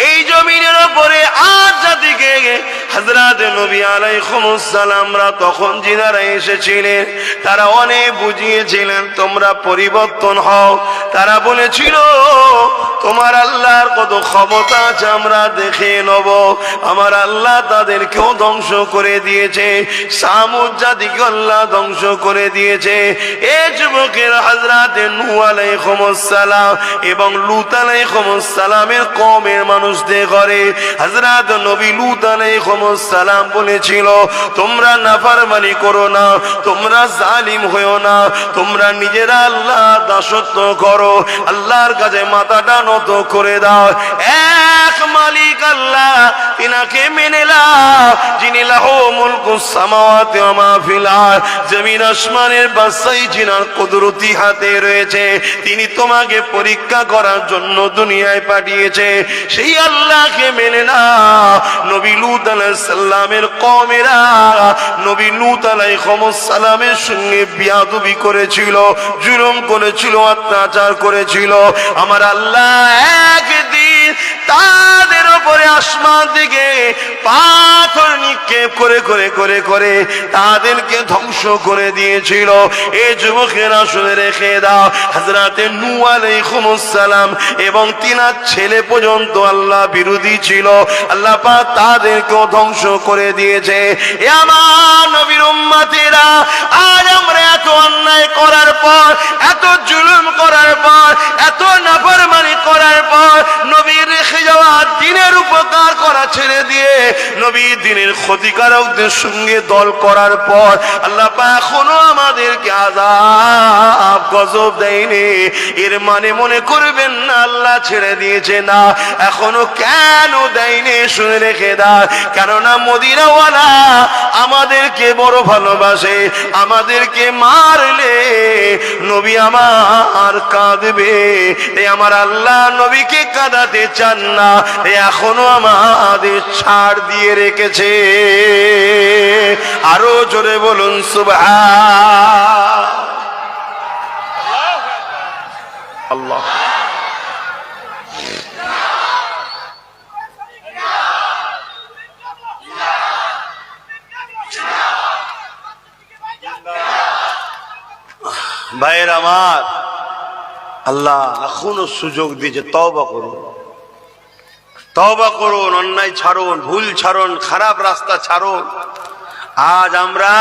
এই জমিনের উপরে আর জাতিকে হযরত নবী আলাইহিস সালামরা তখন যিনারা এসেছিলেন তারা অনেক বুঝিয়েছিলেন তোমরা পরিবর্তন হও। তারা বলেছিল তোমার আল্লাহর কত ক্ষমতা আছে আমরা দেখে নেব। আমার আল্লাহ তাদেরকেও ধ্বংস করে দিয়েছে, সামুদ জাতিকে আল্লাহ ধ্বংস করে দিয়েছে। এ যুবকের হযরত নূহ আলাইহিস সালাম এবং লূত আলাইহিস সালামের কওমের মানুষদের ঘরে হযরত নবী লূত আলাইহিস সালাম বলেছিল তোমরা নাফরমানি করো না, তোমরা জালিম হয়ো না, তোমরা নিজেরা আল্লাহ দাসত্ব করো, আল্লাহর কাছে মাথাটা নত করে দাও। এক মালিক আল্লাহ, তিনাকে মেনে নাও যিনি লাহু মুলকুস সামাওয়াতি ওয়া মা ফিল আরদ, জমিন আসমানের বাদশাহী যিনার কুদরতি হাতে রয়েছে, তিনি তোমাকে পরীক্ষা করার জন্য দুনিয়ায় পাঠিয়েছে। সেই আল্লাহকে মেনে নাও। নবী লূত আলাইহিস সালামের কওমেরা নবী লূত আলাইহিস সালামের সঙ্গে বিয়াদবি করেছিল, জুলুম করেছিল, অত্যাচার করেছিল। আমার আল্লাহ একদিন তাদের উপরে আসমান থেকে পাথর নিক্ষেপ করে করে করে করে তাদেরকে ধ্বংস করে দিয়েছিল। এই যুবকেরা শুনে রেখে দাও, হযরত নূহ আলাইহিস সালাম এবং তিনার ছেলে পর্যন্ত আল্লাহ বিরোধী ছিল, আল্লাহ পাক তাদেরকেও ধ্বংস করে দিয়েছে। এ আমার নবীর উম্মতেরা, আজ আমরা এত অন্যায় করার পর, এত জুলুম করার পর, এত নাফরমানি করার পর, নবীর রেখে যাওয়া দ্বীনের উপকার করা ছেড়ে দিয়ে নবীর দ্বীনের ক্ষতিকারকদের সঙ্গে দল করার পর আল্লাহ পাক এখনো আমাদেরকে আযাব গজব দেয়নি। এর মানে মনে করবেন না আল্লাহ ছেড়ে দিয়েছে, না, এখনো কেন দেয়নি শুনে রেখে দাও। কেননা মদিনাওয়ালা আমাদেরকে বড় ভালোবাসে, আমাদেরকে মারলে নবী আমার কাঁদবে, এই আমার আল্লাহ নবীকে কাঁদাতে চান না, এখনো আমাদের ছাড় দিয়ে রেখেছে। আরো জোরে বলুন সুবহান আল্লাহ। ভাইয়ের আমার, আল্লাহ এখনো সুযোগ দিয়েছে, তওবা করুন, তওবা করুন, অন্যায় ছাড়ুন, ভুল ছাড়ুন, খারাপ রাস্তা ছাড়ুন। আজ আমরা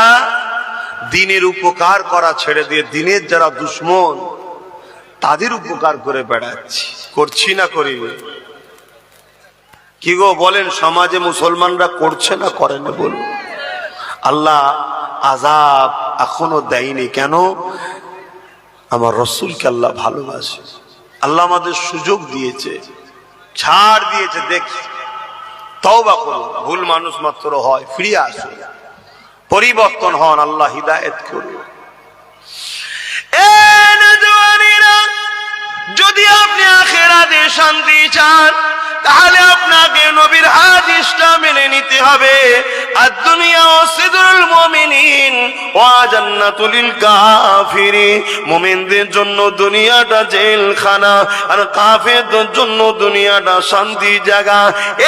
দ্বীনের উপকার করা ছেড়ে দিয়ে দ্বীনের যারা দুশমন তাদের উপকার করে বেড়াচ্ছি, করছি না করি? কি গো বলেন, সমাজে মুসলমানরা করছে না করে না বলুন? আল্লাহ আযাব এখনো দেয়নি কেন? আমার রাসূলকে আল্লাহ ভালোবাসে, আল্লাহ আমাদের সুযোগ দিয়েছে, ছাড় দিয়েছে। দেখি তওবা করুন, ভুল মানুষ মাত্র হয়, ফিরে আসুন, পরিবর্তন হন, আল্লাহ হিদায়াত করুন। যদি আপনি আখিরাতে শান্তি চান তাহলে আপনাকে নবীর হাদিসটা মেনে নিতে হবে। আদ-দুনিয়া সিদরুল মুমিনিন ওয়া জান্নাতুল কাফিরিন। মুমিনদের জন্য দুনিয়াটা জেলখানা, আর কাফেরদের জন্য দুনিয়াটা শান্তির জায়গা।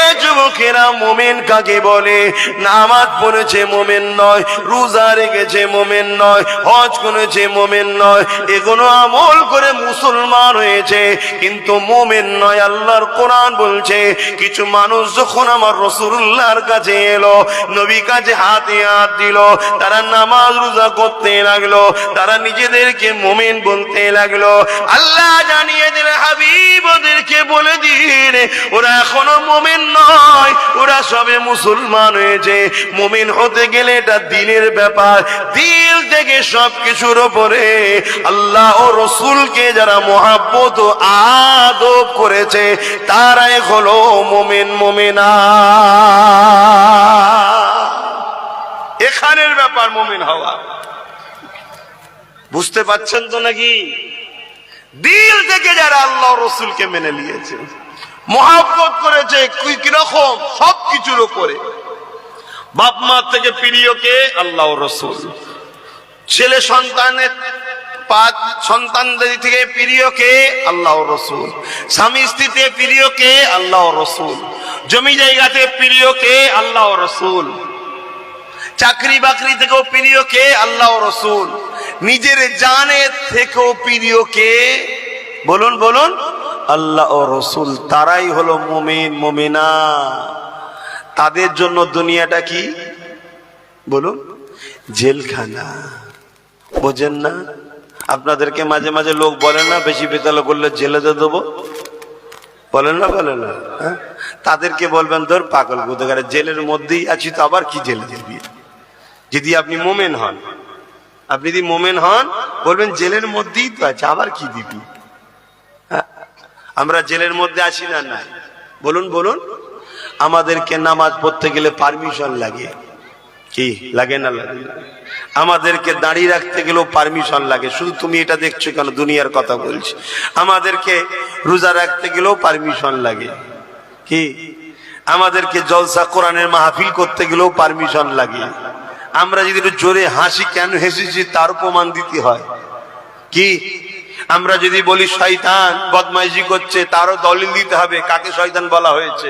এই যুবকেরা, মুমিন কাকে বলে? নামাজ পড়েছে মুমিন নয়, রোজা রেখেছে মুমিন নয়, হজ করেছে মুমিন নয়, এগুলো আমল করে মুসলমান হয়েছে কিন্তু মুমিন নয়। আল্লাহর কোরআন বলছে কিছু মানুষ যখন আমার রাসূলুল্লাহর কাছে এলো, নবী কাছে হাতে হাত দিল, তারা নামাজ রোজা করতে লাগলো, তারা নিজেদেরকে মুমিন বলতে লাগলো। আল্লাহ জানিয়ে দিলেন, হাবিব ওদেরকে বলে দিন ওরা এখনো মুমিন নয়, ওরা সবে মুসলমান হয়েছে। মুমিন হতে গেলে এটা দিলের ব্যাপার, দিল থেকে সবকিছুর উপরে আল্লাহ ও রাসূলকে যারা মহব্বত ও আদব করেছে তারাই হলো মুমিন মুমিনা। এখানের ব্যাপার মুমিন হওয়া, বুঝতে পারছেন তো নাকি? দিল থেকে যারা আল্লাহ রাসূলকে মেনে নিয়েছে, মহব্বত করেছে, কিরকম? সবকিছুর উপরে। বাপ মা থেকে প্রিয় কে? আল্লাহ রাসূল। ছেলে সন্তানের পাঁচ সন্তানদের থেকে প্রিয় কে? আল্লাহ রসুল। স্বামী স্ত্রীতে প্রিয় কে? আল্লাহ রসুল। জমি জায়গাতে প্রিয় কে? আল্লাহ রসুল। চাকরি বাকরি থেকেও প্রিয় কে? আল্লাহ রসুল। নিজের জানের থেকেও প্রিয় কে? বলুন বলুন, আল্লাহ ও রসুল। তারাই হলো মুমিন মুমিনা। তাদের জন্য দুনিয়াটা কি বলুন? জেলখানা। বোঝেন না? আপনাদেরকে মাঝে মাঝে লোক বলে না, বেশি বেতাল করলে জেলে দেবো, বলেন না বলেন না? তাদেরকে বলবেন তোর পাগল কোথাকার, জেলের মধ্যেই আছি তো আবার কি জেলে দিবি? যদি আপনি মোমেন হন, আপনি যদি মোমেন হন বলবেন জেলের মধ্যেই তো আছে, আবার কি দিবি? আমরা জেলের মধ্যে আছি না? নাই। বলুন বলুন। আমাদেরকে নামাজ পড়তে গেলে পারমিশন লাগে, কি লাগে না লাগে? আমাদেরকে দাঁড়িয়ে রাখতে গেলেও পারমিশন লাগে। শুধু তুমি এটা দেখছো কেন? দুনিয়ার কথা বলছি। আমাদেরকে রোজা রাখতে গেলেও পারমিশন লাগে, কি? আমাদেরকে জলসা কোরআনের মাহফিল করতে গেলেও পারমিশন লাগে। আমরা যদি একটু জোরে হাসি কেন হেসেছি তার প্রমাণ দিতে হয়, কি? আমরা যদি বলি শয়তান বদমাইশি করছে তারও দলিল দিতে হবে কাকে শয়তান বলা হয়েছে,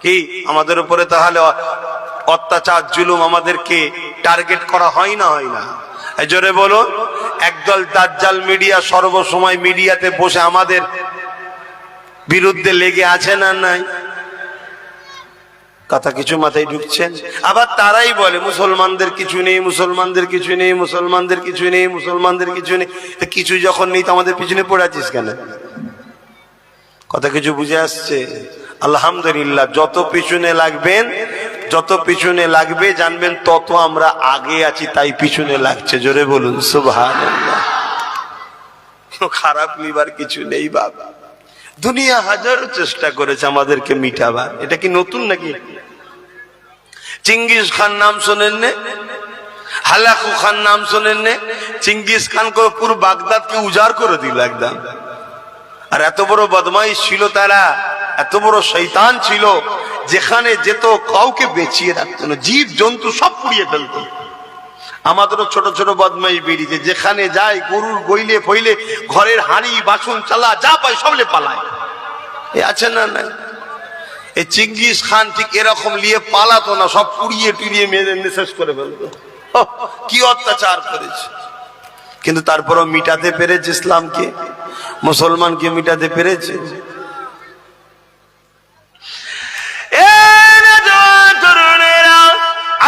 কি? আমাদের উপরে তাহলে অত্যাচার জুলুম আমাদেরকে টার্গেট করা হয় না হয় না? জোরে বলুন। একদল দাজ্জাল মিডিয়া সর্বসময় মিডিয়াতে বসে আমাদের বিরুদ্ধে লেগে আছে না নাই? কথা কিছু মাথায় ঢুকছেন? আবার তারাই বলে মুসলমানদের কিছু নেই, মুসলমানদের কিছু নেই, মুসলমানদের কিছু নেই, মুসলমানদের কিছু নেই। কিছু যখন নেই তো আমাদের পিছনে পড়ে আছিস কেন? কথা কিছু বুঝে আসছে? আলহামদুলিল্লাহ। যত পিছনে লাগবেন, যত পিছনে লাগবে জানবেন তত আমরা আগে আছি, তাই পিছনে লাগছে। জোরে বলুন সুবহানাল্লাহ। খারাপ নিবার কিছু নেই বাবা। দুনিয়া হাজারো চেষ্টা করেছে আমাদেরকে মিটাবার। এটা কি নতুন নাকি? চিঙ্গিস খান নাম শোনেন নে? হালাকু খান নাম শোনেন নে? চিঙ্গিস খান করে পুরো বাগদাদকে উজাড় করে দিল একদম। আর এত বড় বদমাইশ ছিল তারা, এত বড় শয়তান ছিল, যেখানে যেত কাউকে বেঁচিয়ে রাখতো না, জীব জন্তু সব পুড়িয়ে ফেলতো। আমাদেরও ছোট ছোট বদমাইশ বেরিয়েছে, যেখানে যায় গরুর গইলে ফইলে ঘরের হাঁড়ি বাসন চালা যা পায় সবলে পালায়। এ আছে না? না। এই চিঙ্গিস খান ঠিক এরকম নিয়ে পালাতো না, সব পুড়িয়ে টুড়িয়ে মেরে শেষ করে ফেলতো। কি অত্যাচার করেছে! কিন্তু তারপরও মিটাতে পেরেছে ইসলামকে, মুসলমানকে মিটাতে পেরেছে।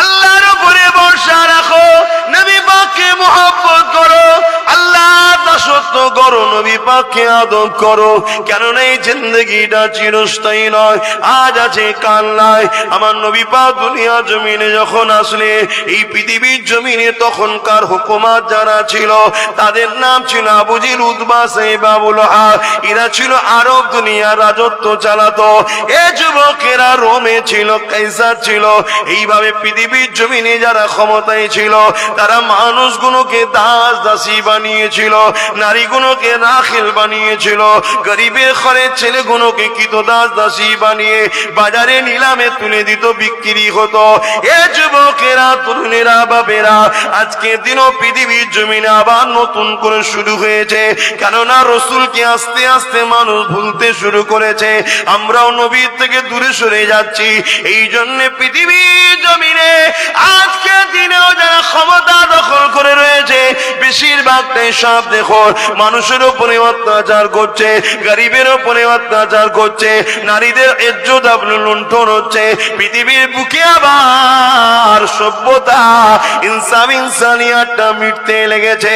আল্লাহর উপরে ভরসা রাখো, নবী পাককে মুহাব্বত করো, আল্লাহ দাসত্ব করো, নবী পাককে আদব করো। কেননা এই জিন্দেগিটা চিরস্থায়ী নয়, আজ আছে কাল নাই। আমার নবী পাক দুনিয়া জমিনে যখন আসলে, এই পৃথিবীর জমিনে তখনকার হুকুমাত যারা ছিল তাদের নাম ছিল আবু জিল, উতবা, সাইবা, আবু লাহাব। এরা ছিল আরব দুনিয়া রাজত্ব চালাতো। এ যুবকেরা রোমে ছিল, কাইসার ছিল। এইভাবে পৃথিবীর জমিনে যারা ক্ষমতায় ছিল তারা মানুষগুলোকে দাস দাসী বানিয়েছিল, নারীগুলোকে রাখিল বানিয়েছিল, গরিবের ঘরের ছেলেগুলোকে কৃতদাস দাসী বানিয়ে বাজারে নিলামে তুলে দিত, বিক্রি হতো। এ যুবকেরা, তরুণেরা, বাবেরা, আজকের দিনও পৃথিবীর জমিনে আবার নতুন করে শুরু হয়েছে। কেননা রসুলকে আস্তে আস্তে মানুষ ভুলতে শুরু করেছে, আমরাও নবীর থেকে দূরে সরে যাচ্ছি। এই জন্য পৃথিবীর জমিনে আজকের দিনেও যারা ক্ষমতা দখল করে রয়েছে বেশিরভাগটাই সব দেখো মানুষের উপরে অত্যাচার করছে, গরিবের উপরে অত্যাচার করছে, নারীদের ইজ্জত আবরু লুণ্ঠন হচ্ছে। পৃথিবীর বুকে আবার সভ্যতা, ইনসাফ, ইনসানিয়াতটা মিটতে লেগেছে।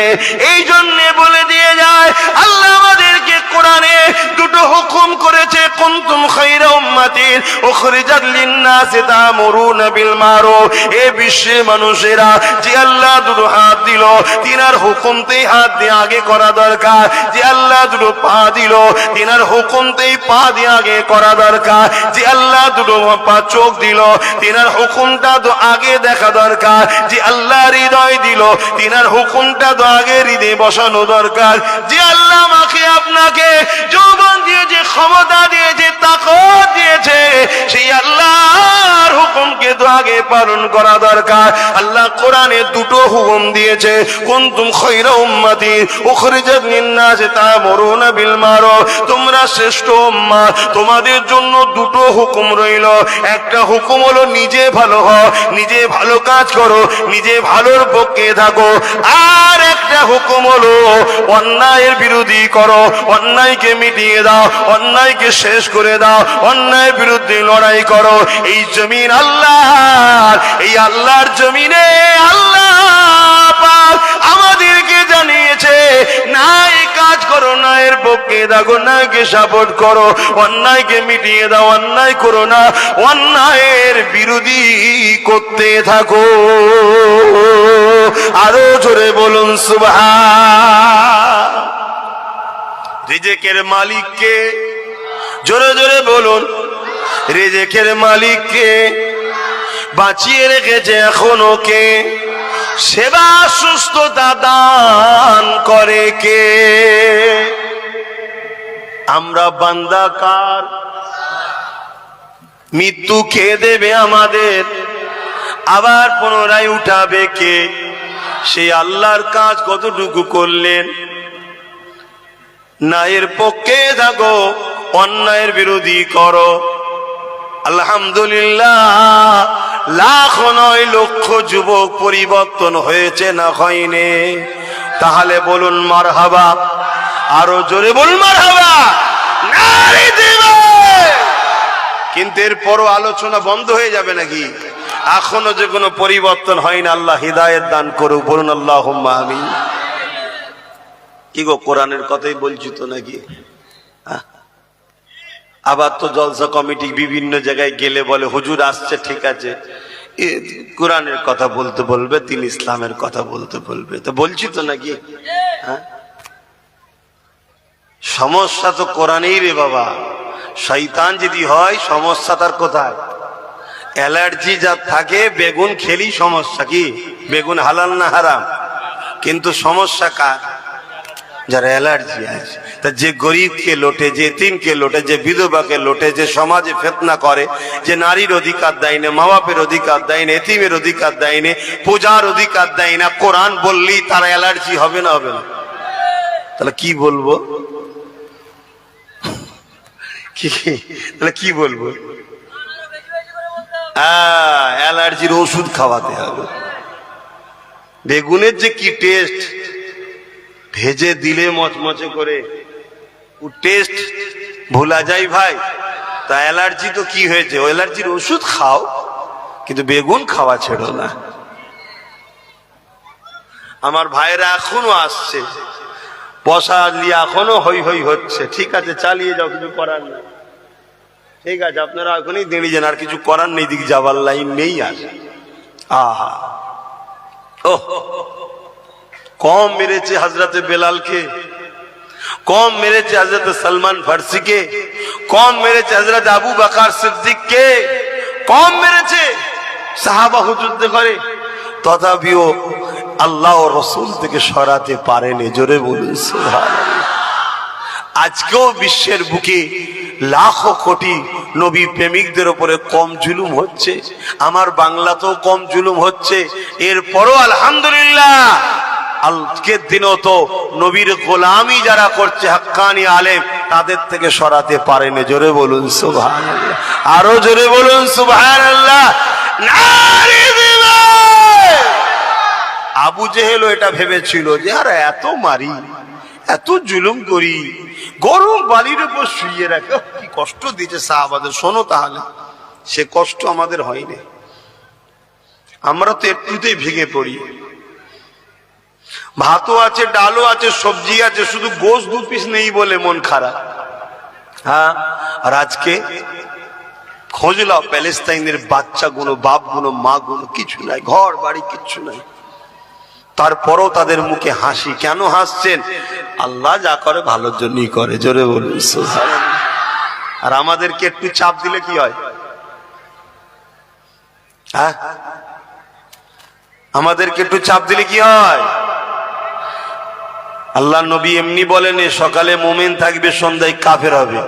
এই জন্য বলে দিয়ে যায় আল্লাহ আমাদেরকে কোরআনে দুটো হুকুম করেছে, কুনতুম খায়রা উম্মাতিন উখরিজাত লিন-নাসি তা'মুরুনা বিল মারুফ। এ বিশ্বের মানুষেরা, যে আল্লাহ দুটো হাত দিল তিনার হুকুমতেই হাত দিয়ে আগে করা দরকার। যে আল্লাহ দুটো পা দিল তিনার হুকুমতেই পা দিয়ে আগে করা দরকার। যে আল্লাহ দুটো পা চোখ দিল তিনার হুকুমটা তো আগে দেখা দরকার। যে আল্লাহ হৃদয় দিল তিনার হুকুমটা তো আগে হৃদয়ে বসানো দরকার। যে আল্লাহ আমাকে আপনাকে যৌবন দিয়েছে, ক্ষমতা দিয়েছে, তাকত দিয়েছে, সেই আল্লাহর আল্লাহর হুকুমকে তো আগে পালন করা দরকার। আল্লাহ কোরআনে দুটো হুকুম দিয়েছে, কুনতুম খায়রা উম্মাতিন উখরিজাত লিন-নাসি তা'মুরুনা বিল মারুফ, তোমরা শ্রেষ্ঠ উম্মাহ, তোমাদের জন্য দুটো হুকুম রইল। একটা হুকুম হলো নিজে ভালো হও, নিজে ভালো কাজ করো, নিজে ভালোর পক্ষে থাকো। আর একটা হুকুম হলো অন্যায়ের বিরোধী করো, অন্যায়কে মিটিয়ে দাও, অন্যায়কে শেষ করে দাও, অন্যায়ের বিরুদ্ধে লড়াই করো। এই জমিন আল্লাহর, এই আল্লাহর জমিনে আল্লাহ পাক আমাদেরকে জানিয়েছে, না এই কাজ করো, না এর পক্ষে থাকো, অন্যায়কে সাপোর্ট করো, অন্যায়কে মিটিয়ে দাও, অন্যায় করো না, অন্যায়ের বিরোধী করতে থাকো। আরো জোরে বলুন সুবহান। রিজেকের মালিককে, জোরে জোরে বলুন, রিজেকের মালিককে বাঁচিয়ে রেখেছে এখনো কে? সেবা সুস্থতা দান করে কে? আমরা বান্দা কার? মৃত্যু খেয়ে দেবে আমাদের, আবার পুনরায় উঠাবে কে? সেই আল্লাহর কাজ কতটুকু করলেন? ন্যায়ের পক্ষে থাকো, অন্যায়ের বিরোধী করো। আলহামদুলিল্লাহ, লাখ নয় লক্ষ যুবক পরিবর্তন হয়েছে না হয়নি? তাহলে বলুন মারহাবা, আরো জোরে বলুন মারহাবা, নারে দিবে। কিন্তু এরপরও আলোচনা বন্ধ হয়ে যাবে নাকি? এখনো যে কোনো পরিবর্তন হয় না, আল্লাহ হিদায়াত দান করুক, বলুন আল্লাহুম্মা আমিন। কি গো, কোরআনের কথাই বলছি তো নাকি? আবার তো জলসা কমিটি বিভিন্ন জায়গায় গেলে বলে হুজুর আসছে, ঠিক আছে, কোরআনের কথা বলতে বলবে, তিনি ইসলামের কথা বলতে বলবে, তো বলছি তো নাকি? সমস্যা তো কোরআনেই রে বাবা। শয়তান যদি হয়, সমস্যা তার কোথায়? অ্যালার্জি যার থাকে, বেগুন খেলি সমস্যা। কি বেগুন হালাল না হারাম? কিন্তু সমস্যা কার? যার অ্যালার্জি আছে। তা যে গরিবকে লোটে, যে এতিমকে লোটে, যে বিধবাকে লোটে, যে সমাজে ফিতনা করে, যে নারীর অধিকার দেয় না, মা বাপের অধিকার দেয় না, এতিমের অধিকার দেয় না, পূজার অধিকার দেয় না, কোরআন বললেই তার অ্যালার্জি হবে না হবে না? তাহলে কি বলবো? তাহলে কি বলবো? অ্যালার্জির ওষুধ খাওয়াতে হবে। বেগুনের যে কি টেস্ট, ভেজে দিলে মচমচে করে, ও টেস্ট ভোলা যায় ভাই। তা অ্যালার্জি তো কি হয়েছে? ও অ্যালার্জির ওষুধ খাও, কিন্তু বেগুন খাওয়া ছেড়ো না। আমার ভাইরা এখনো আসছে, পয়সা নিয়ে এখনো হই হই হচ্ছে। ঠিক আছে, চালিয়ে যাও, কিছু করার নেই। ঠিক আছে, আপনারা এখনই দাঁড়িয়ে যান, আর কিছু করার নেই, দিকে যাবার লাইন নেই। আসে আহা, ও কম মেরেছে হজরতে বেলালকে, কম মেরেছে হজরত সলমান ফার্সিকে, কম মেরেছে হজরত আবু বকর সিদ্দিককে, কম মেরেছে সাহাবা হুজুরদের করে, তথাপিও আল্লাহ ও রসুল থেকে সরাতে পারেনি। জোরে বলুন সুবহানাল্লাহ। আজকেও বিশ্বের বুকে লাখো কোটি নবী প্রেমিকদের উপরে কম জুলুম হচ্ছে, আমার বাংলাতেও কম জুলুম হচ্ছে। এরপরও আলহামদুলিল্লাহ, আজকের দিনও তো নবীর গোলামি যারা করছে হাক্কানি আলেম, তাদের থেকে সরাতে পারেনি। জোরে বলুন সুবহানাল্লাহ, আরো জোরে বলুন সুবহানাল্লাহ। নারে দিবে। আবু জেহেলও এটা ভেবেছিল যে আর এত মারি, এত জুলুম করি, গরম বালির উপর শুয়ে রাখে, কি কষ্ট দিয়েছে সাহাবাদের। শোনো তাহলে, সে কষ্ট আমাদের হয়নি। আমরা তো একটুতেই ভেঙে পড়ি। ভাতও আছে, ডালও আছে, সবজি আছে, শুধু গোশ 2 পিস নেই বলে মন খারাপ। হ্যাঁ, আর আজকে খোঁজ লাও, প্যালেস্তাইনের বাচ্চাগুলো, বাপগুলো, মাগুলো, কিছু নাই, ঘর বাড়ি কিচ্ছু নাই, তারপরও তাদের মুখে হাসি। কেন হাসছেন? আল্লাহ যা করে ভালোর জন্যই করে। জোরে বলুন সুবহানাল্লাহ। আর আমাদেরকে একটু চাপ দিলে কি হয়? হ্যাঁ, আমাদেরকে একটু চাপ দিলে কি হয়? আল্লাহ নবী এমনি বলেন, সকালে মুমিন থাকবে, সন্ধ্যায় কাফের হবে।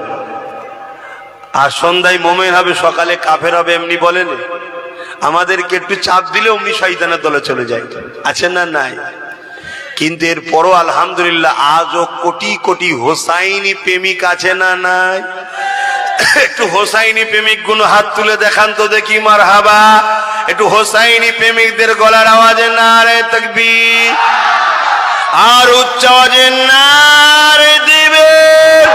আর সন্ধ্যায় মোমেন হবে, সকালে কাফের হবে, এমনি বলেন। আমাদেরকে একটু চাপ দিলে অমনি শয়তানের দলে চলে যায়, আছে না নাই? কিন্তু এরপরও আলহামদুলিল্লাহ আজও কোটি কোটি হোসাইনি প্রেমিক আছে না নাই? একটু হোসাইনি প্রেমিক গুলো হাত তুলে দেখান তো দেখি, মারহাবা। একটু হোসাইনি প্রেমিকদের গলার আওয়াজে নারে তাকবীর, আর উচ্চ আওয়াজে নারে দিবেন।